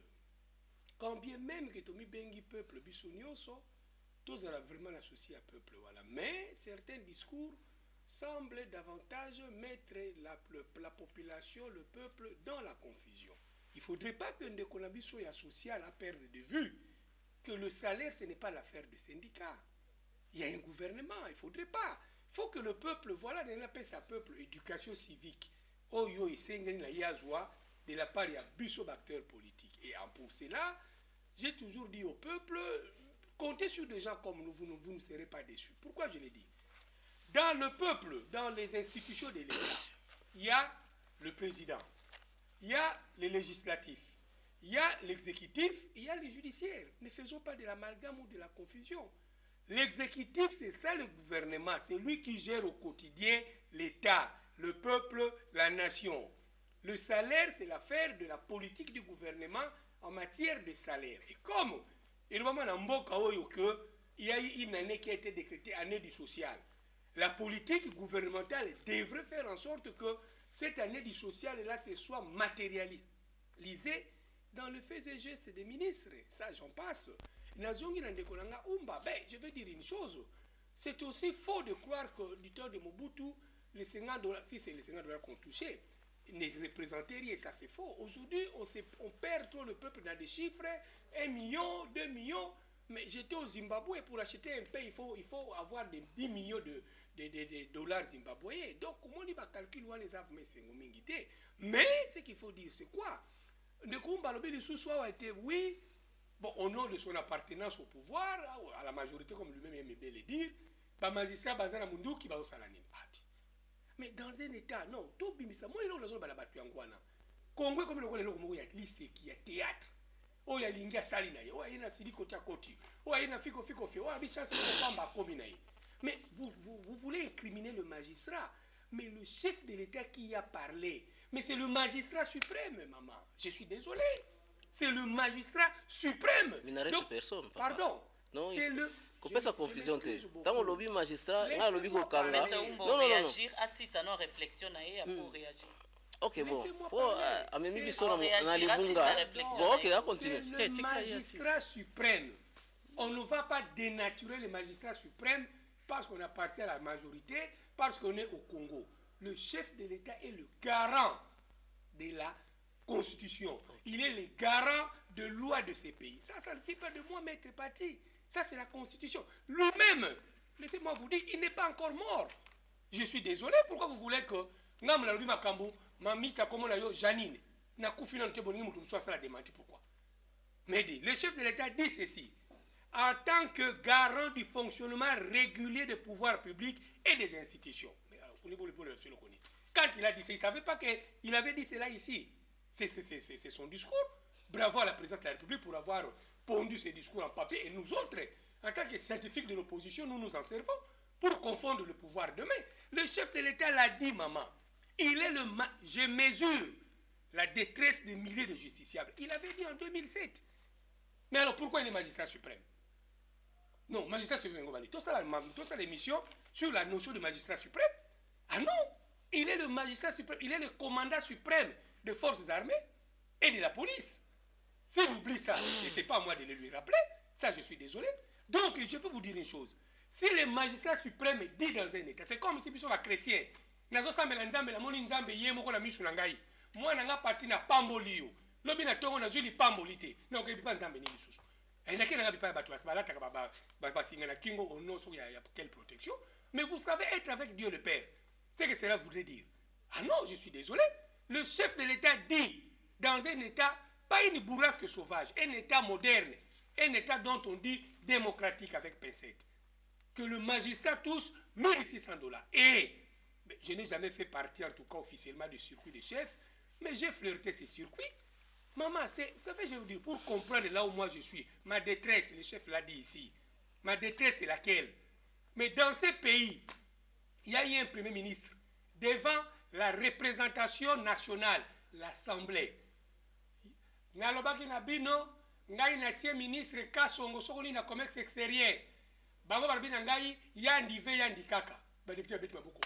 quand bien même que tomi bengi peuple biso nyonso tous ala vraiment associé à peuple voilà mais certains discours semble davantage mettre la population, le peuple dans la confusion. Il ne faudrait pas que Ndekonabiso soit associé à la perte de vue que le salaire, ce n'est pas l'affaire du syndicat. Il y a un gouvernement, il ne faudrait pas. Il faut que le peuple, voilà, on appelle ça peuple, éducation civique. Oh yo, de la part de biso acteurs politiques. Et pour cela, j'ai toujours dit au peuple, comptez sur des gens comme nous, vous ne serez pas déçus. Pourquoi je l'ai dit? Dans le peuple, dans les institutions de l'État, il y a le président, il y a les législatifs, il y a l'exécutif, il y a les judiciaires. Ne faisons pas de l'amalgame ou de la confusion. L'exécutif, c'est ça le gouvernement, c'est lui qui gère au quotidien l'État, le peuple, la nation. Le salaire, c'est l'affaire de la politique du gouvernement en matière de salaire. Et comme il y a eu une année qui a été décrétée, année du social, la politique gouvernementale devrait faire en sorte que cette année du social-là soit matérialisée dans le fait et geste des ministres. Ça, j'en passe. Ben, je veux dire une chose. C'est aussi faux de croire que du temps de Mobutu, les $50, si c'est les $50 qu'on touchait, ne représentaient rien. Ça, c'est faux. Aujourd'hui, on perd trop le peuple dans des chiffres. 1 million, 2 millions. Mais j'étais au Zimbabwe, pour acheter un pain, il faut avoir des 10 millions de dollars zimbabwéens. Donc, comment on dit calculer les armes, mais ce qu'il faut dire, c'est quoi? Le Kumba Lobi de Soussoua a été, oui, bon, au nom de son appartenance au pouvoir, à la majorité, comme lui-même aimait bien le dire, magistrat Bazana Mundu qui va au Salanine. Mais dans un état, non, tout bimisa, moi, il y a la battue en Guana. Congo, comme le Gouvernement, il y a lycée, il y a théâtre. Oh, il y a lingia salina, oh, il y a siliko koti, oh, il y a fiko, oh, il y a chance de pamba kominaï. Mais vous voulez incriminer le magistrat, mais le chef de l'État qui a parlé, mais c'est le magistrat suprême, maman. Je suis désolé. C'est le magistrat suprême. Mais n'arrête personne, papa. Pardon. Non, c'est le... Coupe sa confusion. Tant on lobby magistrat, on a lobby au Kanga. Non, réagir, assise à nos réflexions, pour réagir. Ok, bon. Bon, ok, on continue. C'est le magistrat suprême. On ne va pas dénaturer le magistrat suprême parce qu'on appartient à la majorité, parce qu'on est au Congo. Le chef de l'État est le garant de la Constitution. Il est le garant de loi de ces pays. Ça ne fait pas de moi maître parti. Ça, c'est la Constitution. Lui-même, laissez-moi vous dire, il n'est pas encore mort. Je suis désolé, pourquoi vous voulez que ngam la makambo mamita comme on a Janine na kufina nte boningi mutu mswa sala démenti pourquoi? Mais dit, le chef de l'État dit ceci: en tant que garant du fonctionnement régulier des pouvoirs publics et des institutions. Mais quand il a dit ça, il ne savait pas qu'il avait dit cela ici. C'est son discours. Bravo à la présidence de la République pour avoir pondu ce discours en papier. Et nous autres, en tant que scientifiques de l'opposition, nous nous en servons pour confondre le pouvoir demain. Le chef de l'État l'a dit, maman. Je mesure la détresse des milliers de justiciables. Il avait dit en 2007. Mais alors pourquoi il est magistrat suprême? Non, magistrat suprême, tout ça l'émission sur la notion de magistrat suprême. Ah non, il est le magistrat suprême, il est le commandant suprême des forces armées et de la police. S'il oublie ça, ce n'est pas à moi de le lui rappeler. Ça, je suis désolé. Donc, je peux vous dire une chose. Si le magistrat suprême dit dans un État, c'est comme si nous sommes chrétiens. Moi, je parti na pambolio. Lobi na tongo na juli pambolité. Donc, il ne peut pas nzambe ni lisusu. Quelle protection? Mais vous savez être avec Dieu le Père. C'est que cela voudrait dire. Ah non, je suis désolé. Le chef de l'État dit, dans un État, pas une bourrasque sauvage, un État moderne, un État dont on dit démocratique avec pincette, que le magistrat touche $1 600. Et je n'ai jamais fait partie, en tout cas officiellement, du circuit des chefs, mais j'ai flirté ces circuits. Maman, vous savez, je vais vous dire, pour comprendre là où moi je suis, ma détresse, le chef l'a dit ici, ma détresse c'est laquelle? Mais dans ces pays, il y a eu un premier ministre devant la représentation nationale, l'Assemblée. Nalobaki Nabino, ngai natie ministre Kasongo sokoli na commerce extérieur. Bango barbina ngai yandi ve yandi kaka. Ba député bête maboko.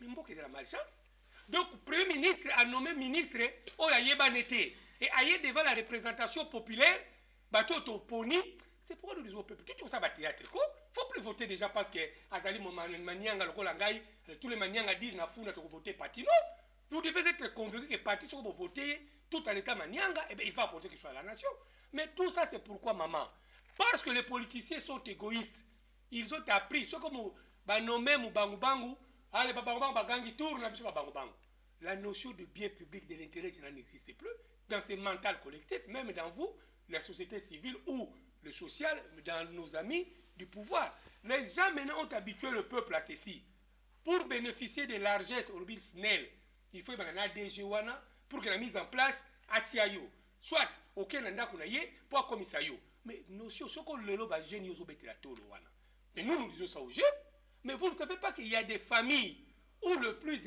Mais mboka de la malchance. Donc, le Premier ministre a nommé ministre Oyayeba Nete. Et ailleurs devant la représentation populaire, Batoto Poni, c'est pourquoi nous disons au peuple, tout ça va théâtre. Il ne faut plus voter déjà parce que Azali Manianga, tous les Manianga disent na fou, notre voter parti. Non, vous devez être convaincu que les partis sont pour voter tout en état Manianga, et bien il faut apporter quelque chose à la nation. Mais tout ça, c'est pourquoi, maman? Parce que les politiciens sont égoïstes. Ils ont appris, ce comme nommé Moubangu Bangu, la notion de bien public, de l'intérêt général n'existe plus dans ces mental collectifs, même dans vous, la société civile ou le social, dans nos amis du pouvoir. Les gens maintenant ont habitué le peuple à ceci. Pour bénéficier de largesse au but snell, il faut un ADG pour que la mise en place à Tiayo, soit aucun anda kunaye pour commissaire. Mais notion ce qu'on le loba génie aux obétés la tolo wana. Mais nous disons ça aux jeunes. Mais vous ne savez pas qu'il y a des familles où le plus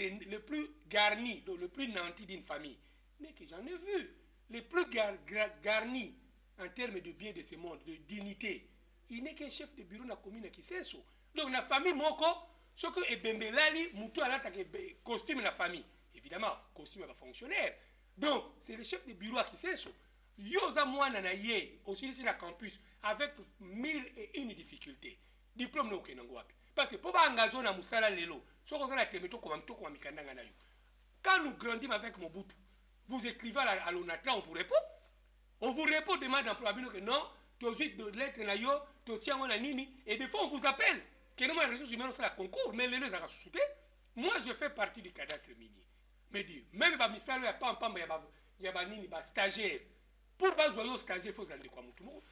garni, donc le plus nanti d'une famille, mais que j'en ai vu, les plus garnis en termes de bien de ce monde, de dignité, il n'est qu'un chef de bureau dans la commune qui sait ça. Donc la famille moko, ce que Ebembelali, Moutou Alata, costume de la famille. Évidemment, costume de fonctionnaire. Donc, c'est le chef de bureau qui sait ça. Yoza Mouana Naye, aussi ici dans le campus, avec 1001 difficultés. Diplôme no kenangwapi. Parce que pour engager na musala lelo, quand nous grandissons avec Mobutu, vous écrivez à l'ONATRA, on vous répond. On vous répond, demande d'emploi, que non, tu as de lettres na yo, tu tiens mon nini, et des fois on vous appelle. Que nous, les ressources humaines, c'est la concours, mais les gens ont soutenu. Moi, je fais partie du cadastre minier. Mais dis, même si il n'y a pas un stagiaire. Pour que stagiaire, il faut aller quoi.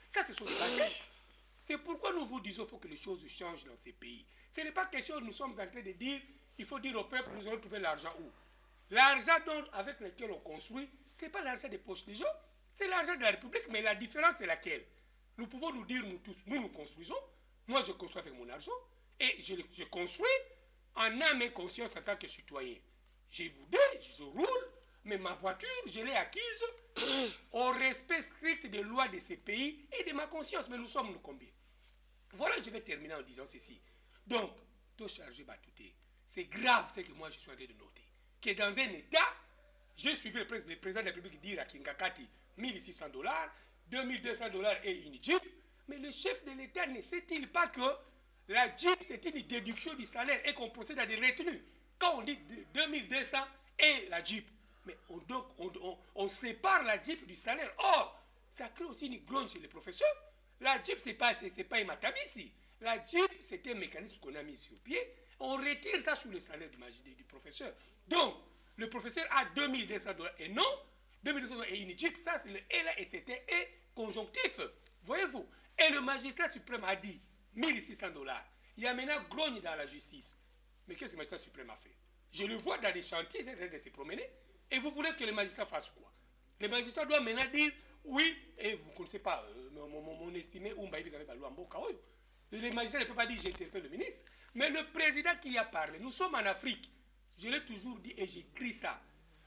Ça, c'est sur les bases. C'est pourquoi nous vous disons qu'il faut que les choses changent dans ces pays. Ce n'est pas quelque chose que nous sommes en train de dire, il faut dire au peuple, nous allons trouver l'argent où. L'argent avec lequel on construit, ce n'est pas l'argent des poches des gens, c'est l'argent de la République, mais la différence c'est laquelle? Nous pouvons nous dire, nous tous, nous construisons, moi je construis avec mon argent, et je construis en âme et conscience en tant que citoyen. J'ai voudé, je roule, mais ma voiture, je l'ai acquise au respect strict des lois de ces pays et de ma conscience. Mais nous sommes nous combien? Voilà, je vais terminer en disant ceci. Donc, tout chargé batouté. C'est grave ce que moi je suis en train de noter. Que dans un État, j'ai suivi le président de la République dire à Kinkakati $1 600, $2 et une Jeep. Mais le chef de l'État ne sait-il pas que la Jeep c'est une déduction du salaire et qu'on procède à des retenues? Quand on dit 2200 et la Jeep, mais on sépare la Jeep du salaire. Or, ça crée aussi une grogne chez les professeurs. La Jeep, c'est pas un matabisi. La JIP, c'était un mécanisme qu'on a mis sur pied. On retire ça sous le salaire du professeur. Donc, le professeur a $2200 et non, $2200 et une JIP, ça c'est le et là, et c'était et conjonctif. Voyez-vous? Et le magistrat suprême a dit $1600. Il y a maintenant grogne dans la justice. Mais qu'est-ce que le magistrat suprême a fait? Je le vois dans des chantiers, il est en train de se promener. Et vous voulez que le magistrat fasse quoi? Le magistrat doit maintenant dire oui, et vous ne connaissez pas mon estimé ou Mbaïbi Gamé Balou Amboka. Le magistrat ne peut pas dire j'interpelle le ministre. Mais le président qui a parlé, nous sommes en Afrique. Je l'ai toujours dit et j'écris ça.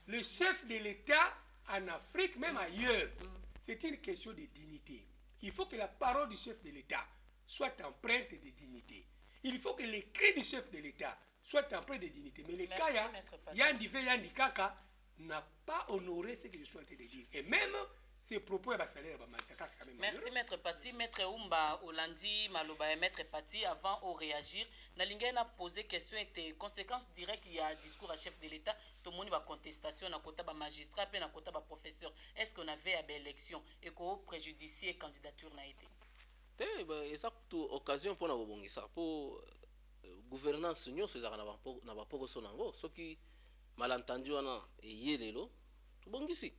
Le chef de l'État en Afrique, même ailleurs, c'est une question de dignité. Il faut que la parole du chef de l'État soit empreinte de dignité. Il faut que les cris du chef de l'État soient empreints de dignité. Mais les Kaya, Yandi Ve Yandi Kaka, n'a pas honoré ce que je suis en train de dire. Et même ses propos à salaire, ça c'est quand même merci maître Pati. Maître Oumba Olandi Maloba et maître Pati, avant de réagir, Nalinga a posé question et conséquences directes. Il y a un discours à chef de l'État, tout le monde va contestation, na kota ba magistrat, puis na kota ba professeur. Est-ce qu'on avait à élection et qu'on préjudicier candidature n'a été? Et ça toute occasion pour nous ça pour gouvernance nous c'est ça n'a pas pour sonango ce qui malentendu wana et yelelo tout bon ici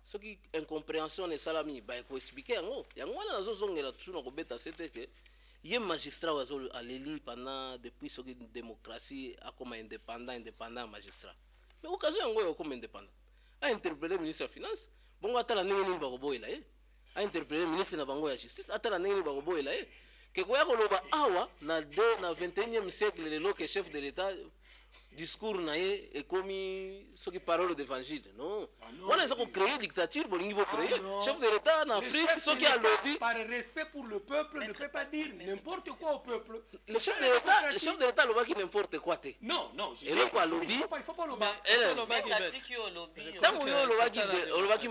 ce qui incompréhension et salami ba ko expliquer yango wana nazo zongela tout na ko beta c'était que yé magistrat wazo aleli pendant depuis ce que démocratie a comme indépendant magistrat mais occasion yango comme indépendant a interpellé ministre des finances bongo atala ndenge nini ba ko boyela a interpellé ministre na bango ya justice atala ndenge nini ba ko boyela que ko ya ko loba awa na 21e siècle le que chef de l'état discours naie et comme ce qui parole d'évangile non voilà ils ont créé dictature pour créer chef de l'état en Afrique ce qui a lobby par respect pour le peuple ne peut pas dire n'importe quoi au peuple. Le chef de l'état lobby n'importe quoi te non et le quoi lobby il faut pas lobby tant que lobby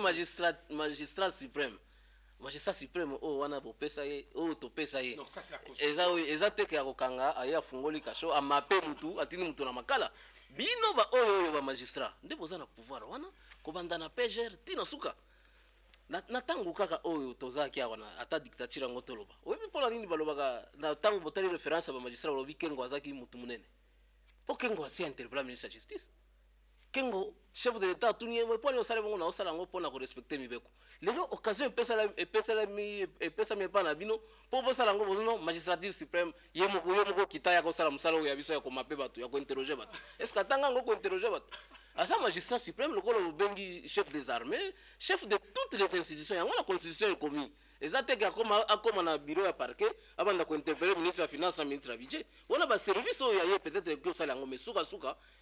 magistrat suprême magistrat suprême wana bopesa ye topesa ye non ça c'est la constitution eza teke ya kokanga aya fungoli kasho amape mutu atini mutu na makala bino ba oyo ba magistrat nde boza na pouvoir wana kobanda na PGR tina suka na tangu kaka oyo tozaki wana ata dictature ngo toloba oyebi pola nini balobaka na tangu botali référence ba magistrat balobi kengo azaki mutu munene po kengo asi interpella ministre de justice kengo chef de l'état tuni po ni osala bongo na osala ngo pona ko respecter mibeko lelo occasion epesa mi pa na bino po bosala ngo bono magistrature suprême yemoko kitaya ko sala musala ya biso ya ko mape bato ya ko interroger bato est-ce que tanga ngo ko interroger bato asa magistrat suprême lokolo bengi chef des armées chef de toutes les institutions yango la constitution est commis ezate ka akoma na bureau ya parquet abanda ko interpeller ministre ya finance na ministre ya budget wana ba service oyo ya peut-être que sala ngo mesuka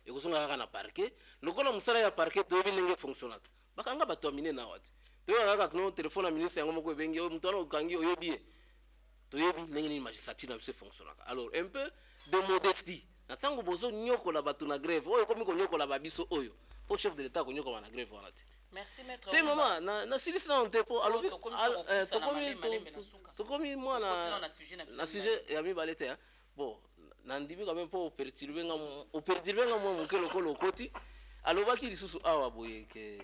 e ko songa kaka na parquet lokolo musala ya parquet to binenge fonctionnate bakanga bato amine na wati to kaka no téléphone ya ministre yango moko bengi o mutano okangi oyebi to yebi ndenge ni magistrature na biso fonctionnaka alors un peu de modestie na tango bozo nyokola bato na grève oyo komi ko nyokola babiso oyo po chef de l'état ko nyokola na grève wana te. Merci maître. Te maman na silisi na onte po alobi to komi moi na sujet ya mibale te bon na ndimi quand même po perturber nga moi mon kelo kolo koti alobaki lisusu awa boye ke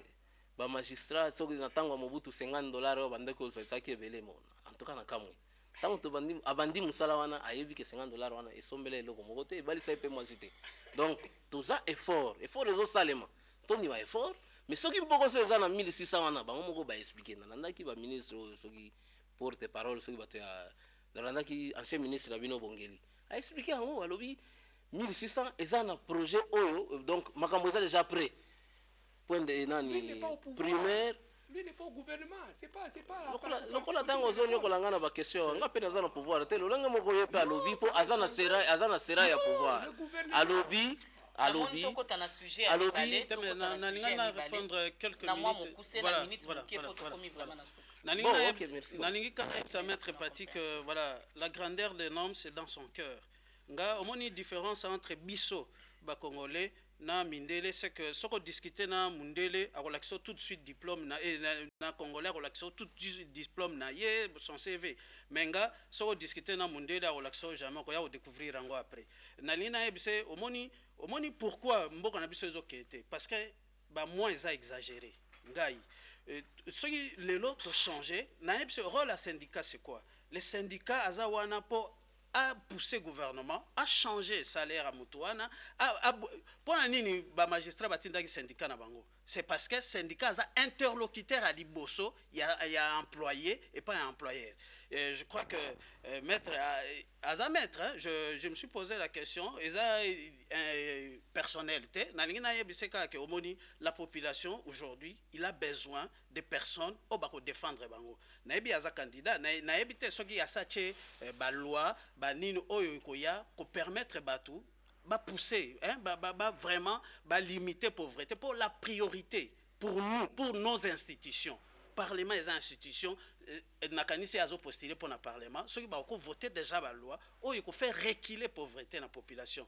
ba magistrat soki na tango mobutu $50 oyo bandeko fasaki ebele mo en tout cas na kamwe tango to abandi musala wana ayebi ke $50 wana esombele eloko moko te ebalisa pe mwasi te donc toza effort ezo salema tondi ba effort mais soki mpoko so eza na 1600 wana bango moko ba expliquer na landaki ba ministre soki porte parole soki bato ya landaki ancien ministre Abino Bongeli a expliquer yango alobi 1600 eza na projet oyo donc makambo eza déjà prêt point de nani primaire lui n'est pas au gouvernement c'est pas lokola tango zo nyokola ngana ba question nga pe naza na pouvoir te lolenge moko yepe alobi po azana sera ya pouvoir alobi nalingana répondre quelques minutes nalingi kaka maître Pati que voilà la grandeur des normes c'est dans son cœur nga omoni différence entre biso ba congolais na mindele c'est que soko discuter na mundele akolakisa tout de suite diplôme na congolais akolakisa tout de suite diplôme na ye son CV menga soko discuter na mundele akolakisa jamais ko ya découvrir rango après na lina ebise omoni pourquoi mboka na biso ezokete parce que ba moins ça exagéré ngai ceux les lots ont changé na ebise rôle à syndicat c'est quoi les syndicats aza wana po a poussé le gouvernement à changer le salaire à Moutouana. Pour nini ba magistrat batinda ki syndicat na bango. C'est parce que le syndicat est interlocuteur à Liboso, il y a un employé et pas un employeur. Et je crois que maître, je me suis posé la question, personnalité, la population aujourd'hui, il a besoin de personnes pour défendre bango. Naebi aza candidat, naebi te soki ya sache ba loi, ba nino oyo koya ko permettre batu ba pousser, vraiment ba limiter pauvreté pour la priorité pour nous, pour nos institutions. Parlement et les institutions nakanisi azo postuler pour le parlement, ceux qui ba voter déjà la loi, il faut faire reculer la pauvreté dans la population.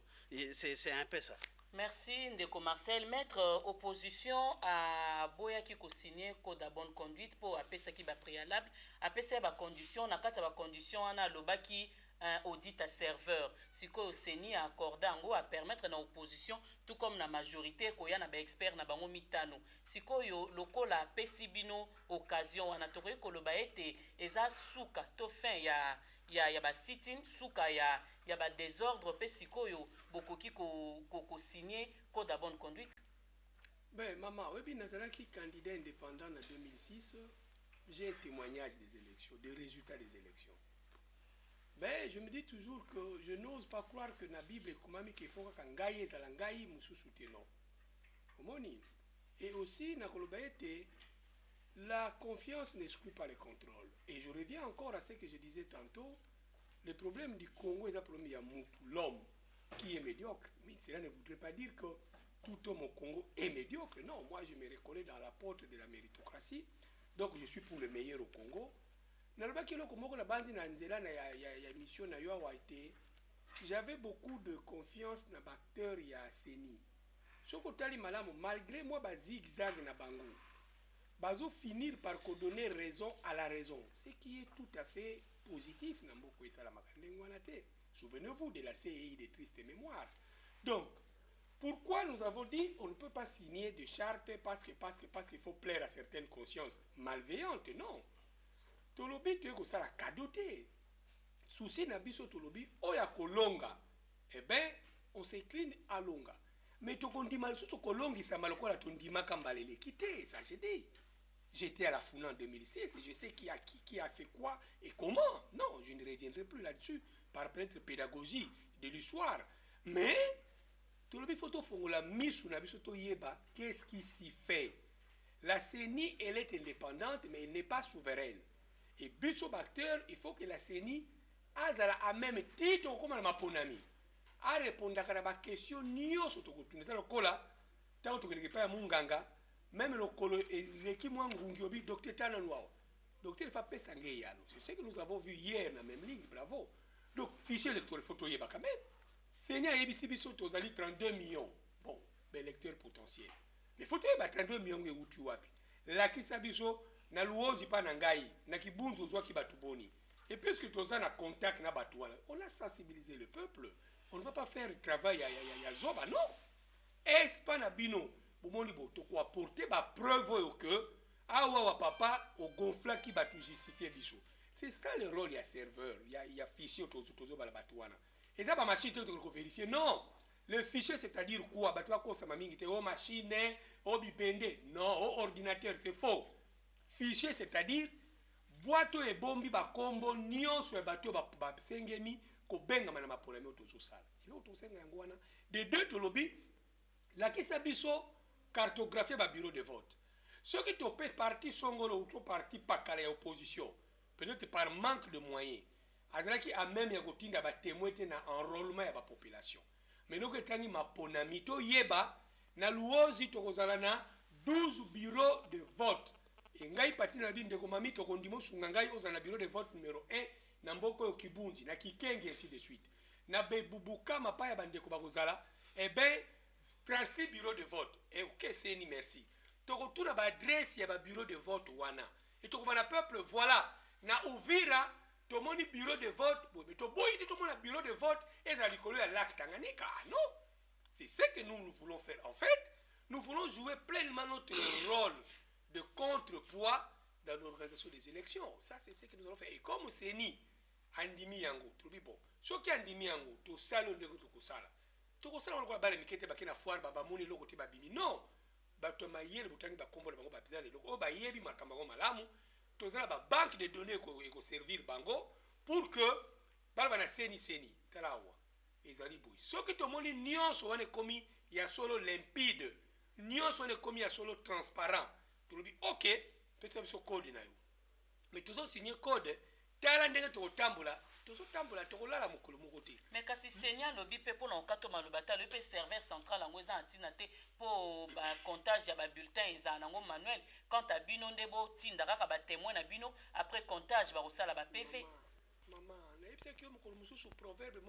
C'est un peu ça. Merci Ndeko Marcel. Maître, opposition à Boya qui a signé code de bonne conduite pour appeler qui va préalable, appeler ces conditions, na kati ba conditions ana loba qui audit à serveur. Si ko seni a accordé ngo à permettre na opposition tout comme na majorité ko ya na ba expert na bango mitano. Si ko yo lokola pesibino occasion ana tokoi ko loba ete eza suka to fin ya ba sit-in suka ya ba désordre pe sikoyo bokoki ko signer code de bonne conduite. Ben maman, oui nazalaki candidat indépendant en 2006, j'ai un témoignage des élections, des résultats des élections. Ben je me dis toujours que je n'ose pas croire que na Bible komami ke foka kangaye za langai mususu non. Omoni. Et aussi na koloba ete la confiance n'exclut pas le contrôle. Et je reviens encore à ce que je disais tantôt. Le problème du Congo est un problème de l'homme qui est médiocre. Mais cela ne voudrait pas dire que tout homme au Congo est médiocre. Non, moi je me reconnais dans la porte de la méritocratie. Donc je suis pour le meilleur au Congo. J'avais beaucoup de confiance dans l'acteur Yasseni. Malgré moi, zigzag na bango. Bazo finir par donner raison à la raison. Ce qui est tout à fait positif. Souvenez-vous de la CEI des tristes mémoires. Donc, pourquoi nous avons dit on ne peut pas signer de charte parce qu'il faut plaire à certaines consciences malveillantes? Non. Tolobi tu es comme ça la cadoté. Souci na biso tolobi oya kolonga. Eh ben, on s'incline à longa. Mais to kondima sous kolongi sa malokola tondima kambalele quitter, ça j'ai dit. J'étais à la Founa en 2006 et je sais qui a fait quoi et comment. Non, je ne reviendrai plus là-dessus par peut-être pédagogie de l'histoire. Mais, tolobi photo fongola misu na biso to yeba, qu'est-ce qui s'y fait? La CENI, elle est indépendante, mais elle n'est pas souveraine. Et biso acteur, il faut que la CENI a même titre comme la maponami. A répondre à la question nio soto kutunza lokola, tant que le pas munganga. Même l'équipe Mwangungi, docteur Tananouao. Docteur Fapé Sangeyano. C'est ce que nous avons vu hier dans la même ligne. Bravo. Donc, fichier électoral photo yeba quand même. Seigneur Yebisi Biso Tozali 32 millions. Bon, ben lecteur potentiel. Mais photo yeba 32 millions et outu wapi. La Kisabiso, na luozi pa nangai, na kibunzo zwa ki batuboni. Et puisque Toza na contact na batouana, on a sensibilisé le peuple. On ne va pas faire le travail à Zoba, non. Est-ce pas na bino? Bomoni boto ko apporter ba preuve que awa papa au gonfla qui va tout justifier biso. C'est ça le rôle ya serveur, ya fichier tozo bala batouana. Et ça ba machine to vérifier. Non. Le fichier c'est-à-dire quoi? Batwa ko sa mingi te o machine, o bibende. Non, au ordinateur, c'est faux. Fichier c'est-à-dire boîte et bombi ba kombo nyonso e bato ba sengemi ko benga mana mapolami otozo sala. Il auto senga ngwana de deux to lobby la kisa biso cartographier ba bureau de vote. Ceux qui topé parti songolo ou parti pakala opposition, peut-être par manque de moyens. Azala qui a même yakotinda ba témoin na enrôlement ya ba population. Mais nous que tangi maponami to yeba na luozi to kozala na 12 bureaux de vote. Et ngai pati na binde ko mami to kondimo sunga ngai ozana bureau de vote numéro 1 na mboko yo kibunzi na kikenge ainsi de suite. Na bebubuka mapaya bande ko bakozala eh ben 36 bureaux de vote. Et ok, c'est ni merci. Tu retournes à l'adresse, il y a un bureau de vote. Et tu comprends le peuple, voilà. Na Ouvira, tu as un bureau de vote. Mais tu as un bureau de vote. Et ça a l'acte Tanganyika. Non. C'est ce que nous voulons faire. En fait, nous voulons jouer pleinement notre rôle de contrepoids dans l'organisation des élections. Ça, c'est ce que nous allons faire. Et comme CENI andimi yango tolobi bon soki andimi yango tosala ndenge tokosala wana kola bana mike te bake na foire bamoni eloko te babimi non bato ya mayele botangi bakombo na bango babiza na eloko oyo bayebi makambo yango malamu toza na babanke de données ekoservir bango pour que bana bana seni tala awa ezali boye soki tomoni nyonso wana ekomi ya solo limpide nyonso wana ekomi ya solo transparent tolobi ok pesa biso code na yo mais tozosigné code tala ndenge tokotambola tokolala mokolo moko te mais kasi senya lobi mpe mpona okato maloba te alobi mpe serveur central yango eza na ntina te mpo bacomptage ya babulletin ezala nango manuel quant à bino nde botinda kaka batémoin na bino après comptage bakosala bapv mama nayebisaki yo mokolo mosusu proverbe